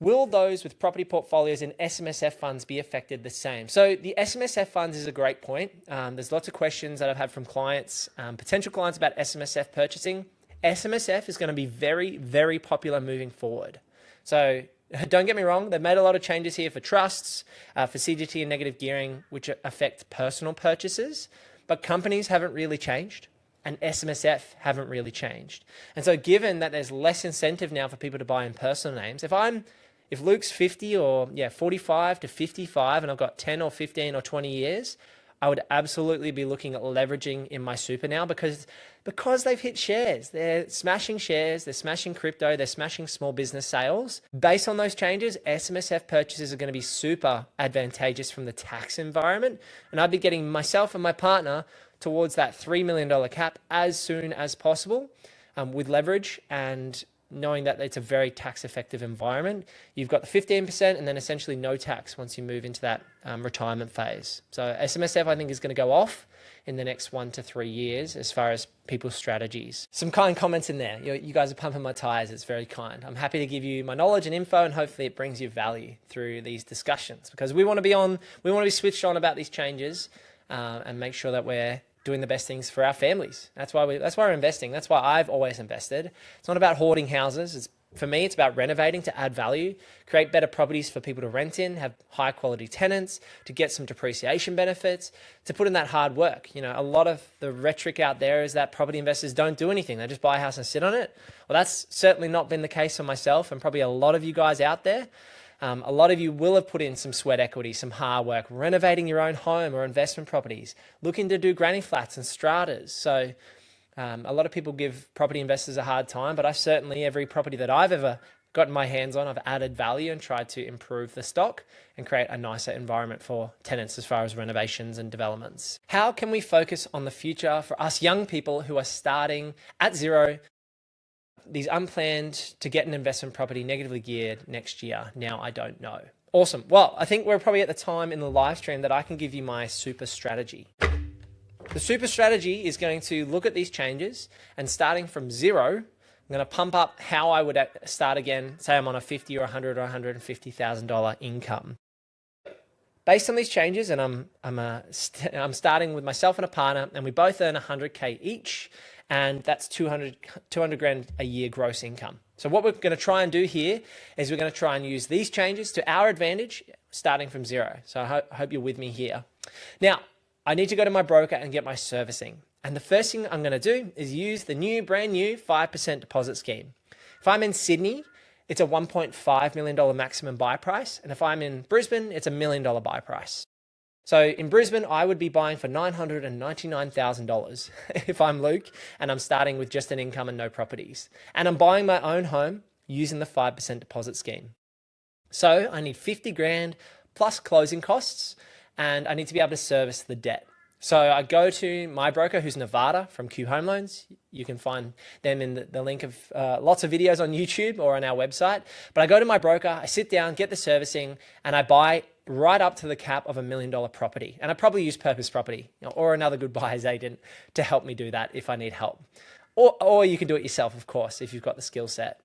Will those with property portfolios in SMSF funds be affected the same? So the SMSF funds is a great point. There's lots of questions that I've had from clients, potential clients about SMSF purchasing. SMSF is going to be very, very popular moving forward. So don't get me wrong, they've made a lot of changes here for trusts, for CGT and negative gearing, which affect personal purchases, but companies haven't really changed and SMSF haven't really changed. And so given that there's less incentive now for people to buy in personal names, if Luke's 50 or 45 to 55 and I've got 10 or 15 or 20 years, I would absolutely be looking at leveraging in my super now because they've hit shares. They're smashing shares, they're smashing crypto, they're smashing small business sales. Based on those changes, SMSF purchases are going to be super advantageous from the tax environment. And I'd be getting myself and my partner towards that $3 million cap as soon as possible with leverage and knowing that it's a very tax effective environment. You've got the 15% and then essentially no tax once you move into that retirement phase. So SMSF I think is going to go off in the next 1 to 3 years as far as people's strategies. Some kind comments in there. You guys are pumping my tires. It's very kind. I'm happy to give you my knowledge and info and hopefully it brings you value through these discussions because we want to be switched on about these changes and make sure that we're doing the best things for our families. That's why we're investing. That's why I've always invested. It's not about hoarding houses. For me, it's about renovating to add value, create better properties for people to rent in, have high quality tenants, to get some depreciation benefits, to put in that hard work. A lot of the rhetoric out there is that property investors don't do anything. They just buy a house and sit on it. Well, that's certainly not been the case for myself and probably a lot of you guys out there. A lot of you will have put in some sweat equity, some hard work, renovating your own home or investment properties, looking to do granny flats and stratas. So a lot of people give property investors a hard time, but every property that I've ever gotten my hands on, I've added value and tried to improve the stock and create a nicer environment for tenants as far as renovations and developments. How can we focus on the future for us young people who are starting at zero, these unplanned to get an investment property negatively geared next year? Now I don't know. Awesome. Well, I think we're probably at the time in the live stream that I can give you my super strategy. The super strategy is going to look at these changes and starting from zero, I'm going to pump up how I would start again. Say I'm on a $50 or $100 or $150,000 income. Based on these changes, and I'm starting with myself and a partner, and we both earn 100K each. And that's 200 grand a year gross income. So what we're going to try and do here is we're going to try and use these changes to our advantage, starting from zero. So I hope you're with me here. Now, I need to go to my broker and get my servicing. And the first thing I'm going to do is use the brand new 5% deposit scheme. If I'm in Sydney, it's a $1.5 million maximum buy price. And if I'm in Brisbane, it's $1 million buy price. So in Brisbane, I would be buying for $999,000 if I'm Luke and I'm starting with just an income and no properties. And I'm buying my own home using the 5% deposit scheme. So I need 50 grand plus closing costs and I need to be able to service the debt. So I go to my broker, who's Nevada from Q Home Loans. You can find them in the link of lots of videos on YouTube or on our website. But I go to my broker, I sit down, get the servicing, and I buy right up to the cap of $1 million property. And I probably use Purpose Property or another good buyer's agent to help me do that if I need help. Or you can do it yourself, of course, if you've got the skill set.